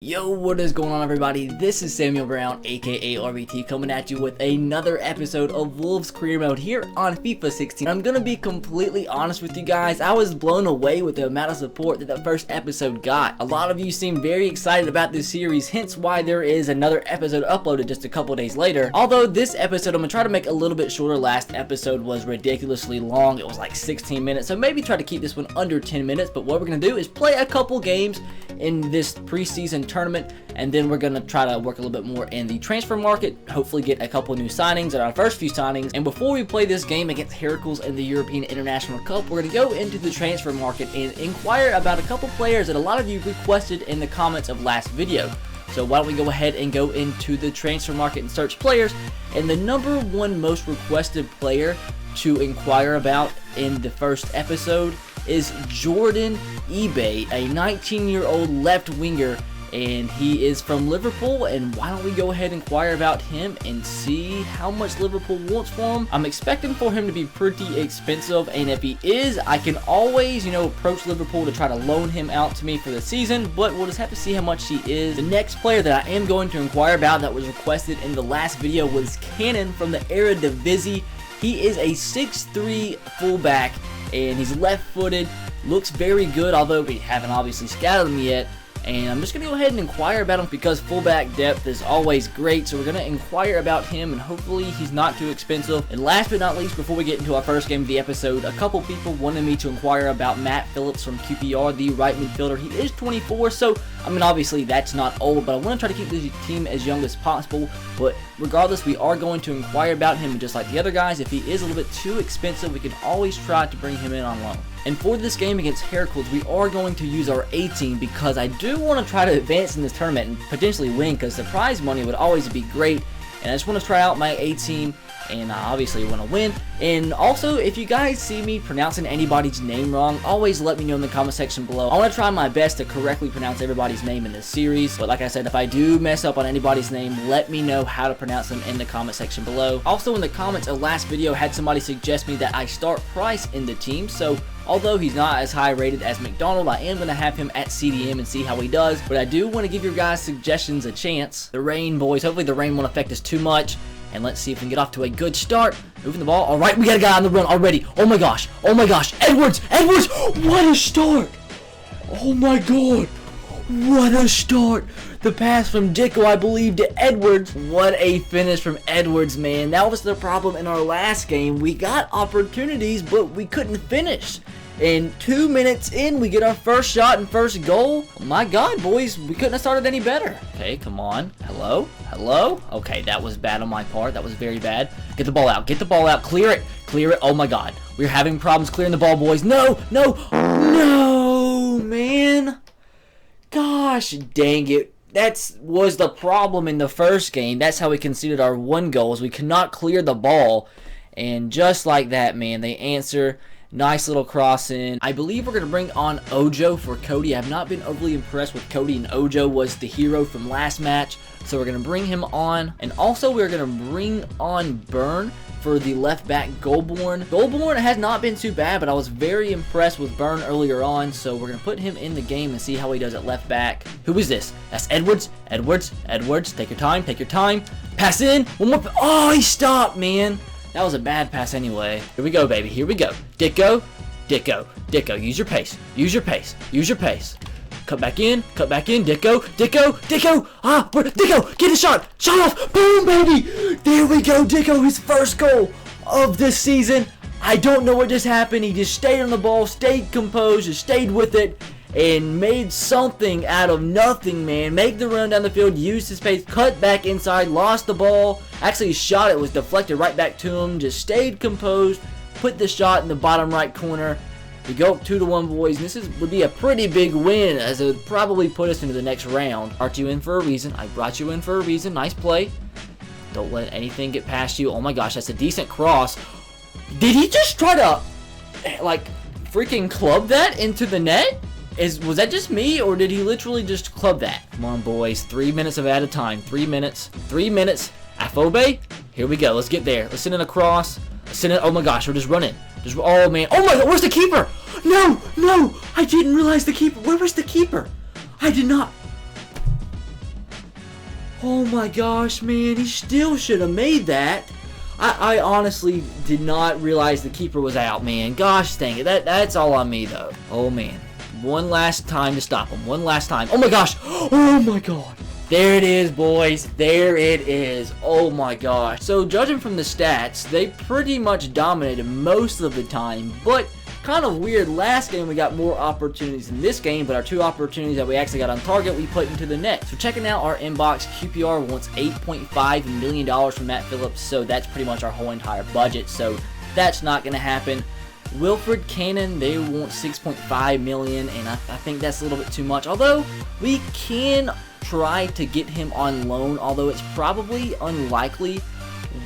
Yo, what is going on, everybody? This is Samuel Brown, aka RBT, coming at you with another episode of Wolves Career Mode here on FIFA 16. I'm gonna be completely honest with you guys. I was blown away with the amount of support that the first episode got. A lot of you seem very excited about this series, hence why there is another episode uploaded just a couple days later. Although this episode I'm gonna try to make a little bit shorter. Last episode was ridiculously long. It was like 16 minutes, so maybe try to keep this one under 10 minutes. But what we're gonna do is play a couple games in this preseason tournament, and then we're gonna try to work a little bit more in the transfer market, hopefully get a couple new signings, our first few signings. And before we play this game against Heracles in the European International Cup, we're gonna go into the transfer market and inquire about a couple players that a lot of you requested in the comments of last video. So why don't we go ahead and go into the transfer market and search players. And the number one most requested player to inquire about in the first episode is Jordan eBay, a 19-year-old left winger, and he is from Liverpool. And why don't we go ahead and inquire about him and see how much Liverpool wants for him. I'm expecting for him to be pretty expensive, and if he is, I can always, approach Liverpool to try to loan him out to me for the season, but we'll just have to see how much he is. The next player that I am going to inquire about that was requested in the last video was Cannon from the Eredivisie. He is a 6'3" fullback, and he's left-footed, looks very good, although we haven't obviously scouted him yet. And I'm just going to go ahead and inquire about him because fullback depth is always great. So we're going to inquire about him, and hopefully he's not too expensive. And last but not least, before we get into our first game of the episode, a couple people wanted me to inquire about Matt Phillips from QPR, the right midfielder. He is 24, so obviously that's not old, but I want to try to keep this team as young as possible. But regardless, we are going to inquire about him, and just like the other guys, if he is a little bit too expensive, we can always try to bring him in on loan. And for this game against Heracles, we are going to use our A team because I do want to try to advance in this tournament and potentially win, because the prize money would always be great. And I just want to try out my A team, and I obviously want to win. And also, if you guys see me pronouncing anybody's name wrong, always let me know in the comment section below. I want to try my best to correctly pronounce everybody's name in this series. But like I said, if I do mess up on anybody's name, let me know how to pronounce them in the comment section below. Also, in the comments of last video, had somebody suggest me that I start Price in the team. So although he's not as high rated as McDonald, I am going to have him at CDM and see how he does. But I do want to give your guys' suggestions a chance. The rain, boys. Hopefully the rain won't affect us too much. And let's see if we can get off to a good start. Moving the ball. All right, we got a guy on the run already. Oh my gosh. Oh my gosh. Edwards. Edwards. What a start. Oh my god. What a start. The pass from Dicko, I believe, to Edwards. What a finish from Edwards, man. That was the problem in our last game. We got opportunities, but we couldn't finish. And 2 minutes in, we get our first shot and first goal. Oh my god, boys, we couldn't have started any better. Okay, come on. Hello? Hello? Okay, that was bad on my part. That was very bad. Get the ball out. Get the ball out. Clear it. Clear it. Oh my god. We're having problems clearing the ball, boys. No! No! No, man! Gosh, dang it. That was the problem in the first game. That's how we conceded our one goal, is we could not clear the ball. And just like that, man, they answer. Nice little cross in. I believe we're going to bring on Ojo for Cody. I've not been overly impressed with Cody, and Ojo was the hero from last match. So we're going to bring him on. And also we're going to bring on Burn for the left back Goldborn. Goldborn has not been too bad, but I was very impressed with Burn earlier on. So we're going to put him in the game and see how he does at left back. Who is this? That's Edwards. Edwards. Edwards. Take your time. Take your time. Pass in. One more. Oh, he stopped, man. That was a bad pass anyway. Here we go, baby. Here we go. Dicko. Dicko. Dicko. Use your pace. Use your pace. Use your pace. Cut back in. Cut back in. Dicko. Dicko. Dicko. Ah, Dicko. Get a shot. Shot off. Boom, baby. There we go. Dicko, his first goal of this season. I don't know what just happened. He just stayed on the ball, stayed composed, just stayed with it, and made something out of nothing, man. Make the run down the field, used his pace, cut back inside, lost the ball. Actually, shot it was deflected right back to him. Just stayed composed, put the shot in the bottom right corner. We go up 2-1, boys. And this would be a pretty big win, as it would probably put us into the next round. Brought you in for a reason. I brought you in for a reason. Nice play. Don't let anything get past you. Oh my gosh, that's a decent cross. Did he just try to, like, freaking club that into the net? Was that just me, or did he literally just club that? Come on, boys. 3 minutes of at a time. 3 minutes. 3 minutes. Afobe. Here we go. Let's get there. Let's send it across. Let's send it. Oh my gosh, we're just running. Oh man. Oh my god, where's the keeper? No, no. I didn't realize the keeper. Where was the keeper? I did not. Oh my gosh, man, he still should have made that. I honestly did not realize the keeper was out, man. Gosh dang it, that's all on me though. Oh man, one last time to stop him, one last time. Oh my gosh, oh my god. There it is, boys. There it is. Oh my gosh. So judging from the stats, they pretty much dominated most of the time, but kind of weird. Last game we got more opportunities in this game, but our 2 opportunities that we actually got on target we put into the net. So checking out our inbox, QPR wants $8.5 million from Matt Phillips, so that's pretty much our whole entire budget, so that's not going to happen. Wilfred Cannon, they want $6.5 million, and I think that's a little bit too much, although we can try to get him on loan, although it's probably unlikely.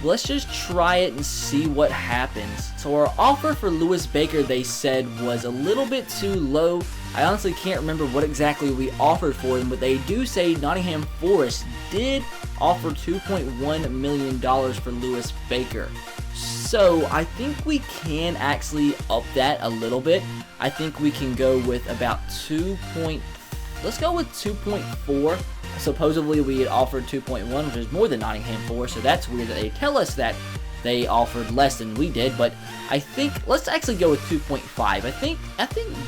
Let's just try it and see what happens. So our offer for Lewis Baker, they said, was a little bit too low. I honestly can't remember what exactly we offered for him, but they do say Nottingham Forest did offer $2.1 million for Lewis Baker. So I think we can actually up that a little bit. I think we can go with about let's go with 2.4. Supposedly we had offered 2.1, which is more than Nottingham Forest, so that's weird that they tell us that they offered less than we did, but I think let's actually go with 2.5. I think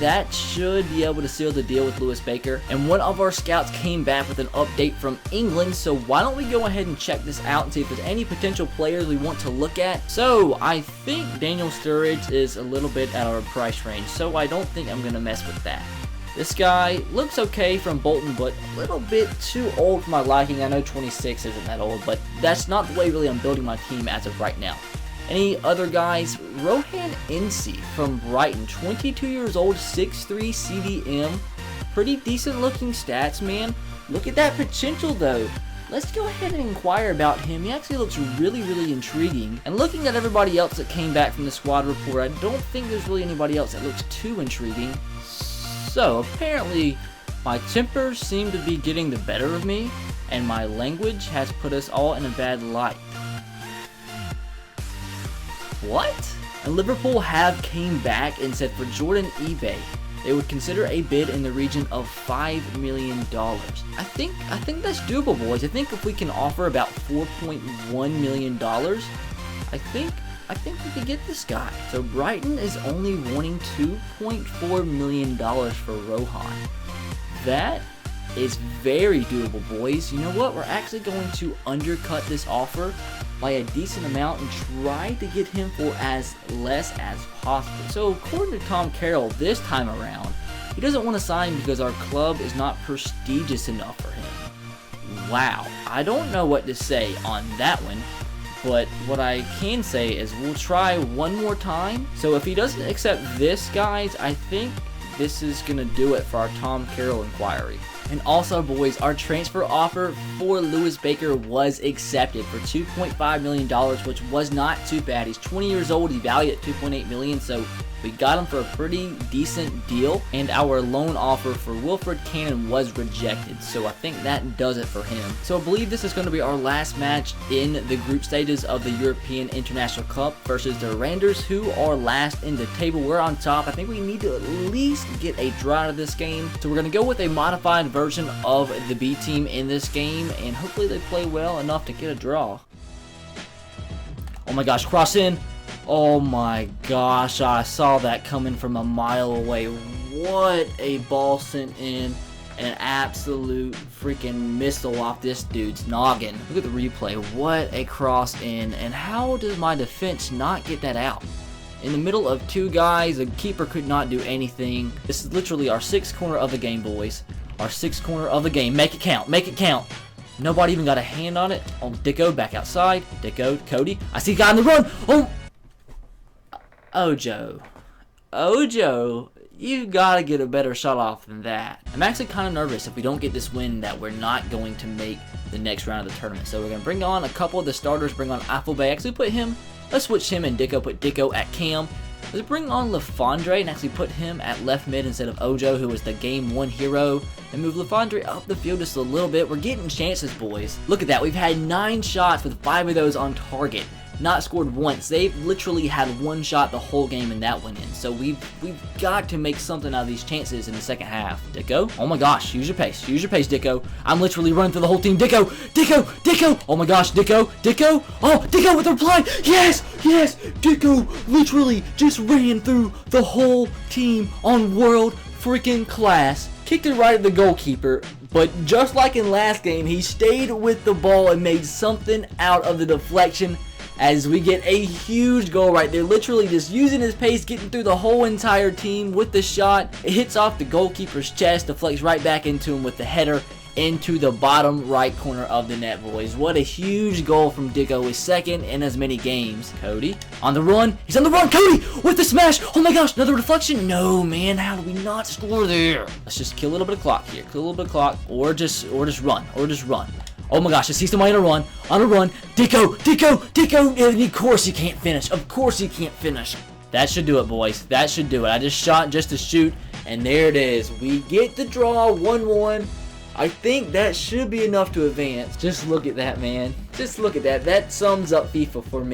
that should be able to seal the deal with Lewis Baker. And one of our scouts came back with an update from England, so why don't we go ahead and check this out and see if there's any potential players we want to look at. So I think Daniel Sturridge is a little bit out of our price range, so I don't think I'm gonna mess with that. This guy looks okay from Bolton, but a little bit too old for my liking. I know 26 isn't that old, but that's not the way really I'm building my team as of right now. Any other guys? Rohan Ince from Brighton, 22 years old, 6'3", CDM. Pretty decent looking stats, man. Look at that potential though. Let's go ahead and inquire about him. He actually looks really, really intriguing. And looking at everybody else that came back from the squad report, I don't think there's really anybody else that looks too intriguing. So apparently my tempers seem to be getting the better of me, and my language has put us all in a bad light. What? And Liverpool have came back and said for Jordan eBay, they would consider a bid in the region of $5 million. I think that's doable, boys. I think if we can offer about $4.1 million, I think we can get this guy. So Brighton is only wanting $2.4 million for Rohan. That is very doable, boys. You know what? We're actually going to undercut this offer by a decent amount and try to get him for as less as possible. So according to Tom Carroll this time around, he doesn't want to sign because our club is not prestigious enough for him. Wow, I don't know what to say on that one, but what I can say is we'll try one more time. So if he doesn't accept this, guys, I think this is going to do it for our Tom Carroll inquiry. And also, boys, our transfer offer for Lewis Baker was accepted for $2.5 million, which was not too bad. He's 20 years old. He's valued at $2.8 million, so we got him for a pretty decent deal. And our loan offer for Wilfred Cannon was rejected, so I think that does it for him. So I believe this is going to be our last match in the group stages of the European International Cup versus the Randers, who are last in the table. We're on top. I think we need to at least get a draw out of this game. So we're going to go with a modified version of the B team in this game, and hopefully they play well enough to get a draw. Oh my gosh, cross in. Oh my gosh, I saw that coming from a mile away. What a ball sent in. An absolute freaking missile off this dude's noggin. Look at the replay. What a cross in. And how does my defense not get that out? In the middle of two guys, the keeper could not do anything. This is literally our sixth corner of the game, boys. Our sixth corner of the game. Make it count. Make it count. Nobody even got a hand on it. Oh, Dicko back outside. Dicko, Cody. I see a guy on the run. Oh! Ojo, you gotta get a better shot off than that. I'm actually kind of nervous if we don't get this win that we're not going to make the next round of the tournament. So we're going to bring on a couple of the starters, bring on Applebay, actually put him, let's switch him and Dicko, put Dicko at cam. Let's bring on Lafondre and actually put him at left mid instead of Ojo, who was the game one hero, and move Lafondre up the field just a little bit. We're getting chances, boys. Look at that, we've had 9 shots with 5 of those on target. not scored once. They've literally had one shot the whole game and that went in. So we've got to make something out of these chances in the second half. Dicko, oh my gosh, use your pace, Dicko. I'm literally running through the whole team. Dicko, oh my gosh, Dicko, oh, Dicko with the reply, yes, Dicko literally just ran through the whole team on world freaking class. Kicked it right at the goalkeeper, but just like in last game, he stayed with the ball and made something out of the deflection as we get a huge goal right there. Literally just using his pace, getting through the whole entire team with the shot. It hits off the goalkeeper's chest, deflects right back into him with the header into the bottom right corner of the net, boys. What a huge goal from Dicko, his second in as many games. Cody on the run. He's on the run. Cody with the smash. Oh my gosh, another deflection. No, man, how do we not score there? Let's just kill a little bit of clock here. Kill a little bit of clock, or just run. Oh my gosh, I see somebody on a run. Dicko, and of course he can't finish. That should do it, boys. That should do it. I just shot just to shoot, and there it is. We get the draw, 1-1. I think that should be enough to advance. Just look at that, man. Just look at that. That sums up FIFA for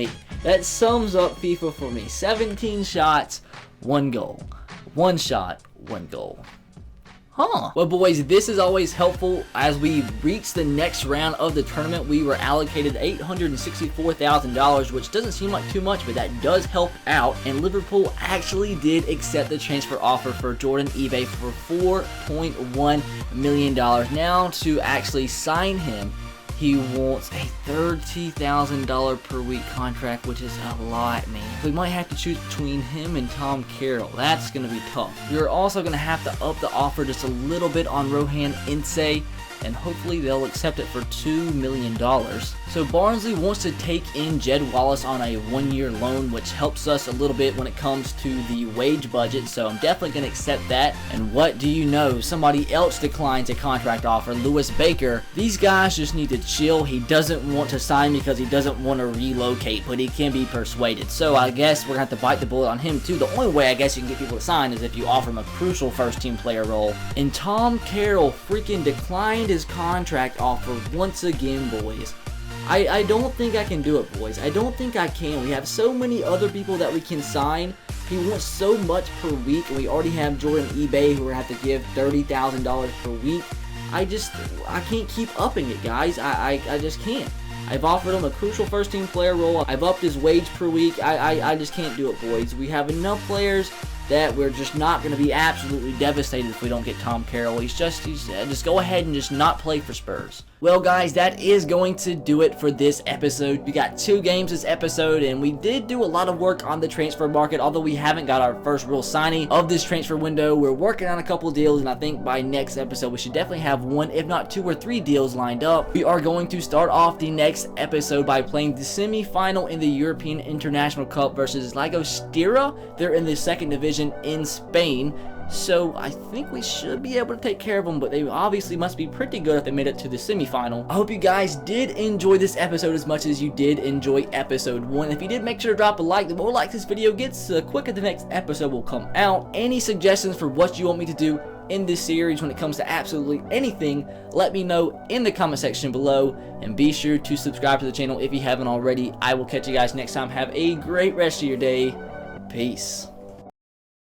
me. 17 shots, 1 goal. 1 shot, 1 goal. Huh. Well, boys, this is always helpful. As we reach the next round of the tournament, we were allocated $864,000, which doesn't seem like too much, but that does help out. And Liverpool actually did accept the transfer offer for Jordan Ebe for $4.1 million. Now, to actually sign him, he wants a $30,000 per week contract, which is a lot, man. We might have to choose between him and Tom Carroll. That's going to be tough. You're also going to have to up the offer just a little bit on Rohan Ince, and hopefully they'll accept it for $2 million. So Barnsley wants to take in Jed Wallace on a 1-year loan, which helps us a little bit when it comes to the wage budget, so I'm definitely going to accept that. And what do you know? Somebody else declines a contract offer, Lewis Baker. These guys just need to chill. He doesn't want to sign because he doesn't want to relocate, but he can be persuaded. So I guess we're going to have to bite the bullet on him too. The only way I guess you can get people to sign is if you offer him a crucial first-team player role. And Tom Carroll freaking declined his contract offer once again, boys. I don't think I can do it, boys. I don't think I can. We have so many other people that we can sign. He wants so much per week, and we already have Jordan Ebe who we're going to have to give $30,000 per week. I can't keep upping it, guys. I just can't. I've offered him a crucial first-team player role. I've upped his wage per week. I just can't do it, boys. We have enough players that we're just not going to be absolutely devastated if we don't get Tom Carroll. He's just go ahead and just not play for Spurs. Well, guys, that is going to do it for this episode. We got 2 games this episode, and we did do a lot of work on the transfer market, although we haven't got our first real signing of this transfer window. We're working on a couple deals, and I think by next episode, we should definitely have 1, if not 2 or 3 deals lined up. We are going to start off the next episode by playing the semi-final in the European International Cup versus Llagostera. They're in the 2nd division in Spain. So I think we should be able to take care of them, but they obviously must be pretty good if they made it to the semi-final. I hope you guys did enjoy this episode as much as you did enjoy episode 1. If you did, make sure to drop a like. The more likes this video gets, the quicker the next episode will come out. Any suggestions for what you want me to do in this series when it comes to absolutely anything, let me know in the comment section below, and be sure to subscribe to the channel if you haven't already. I will catch you guys next time. Have a great rest of your day. Peace.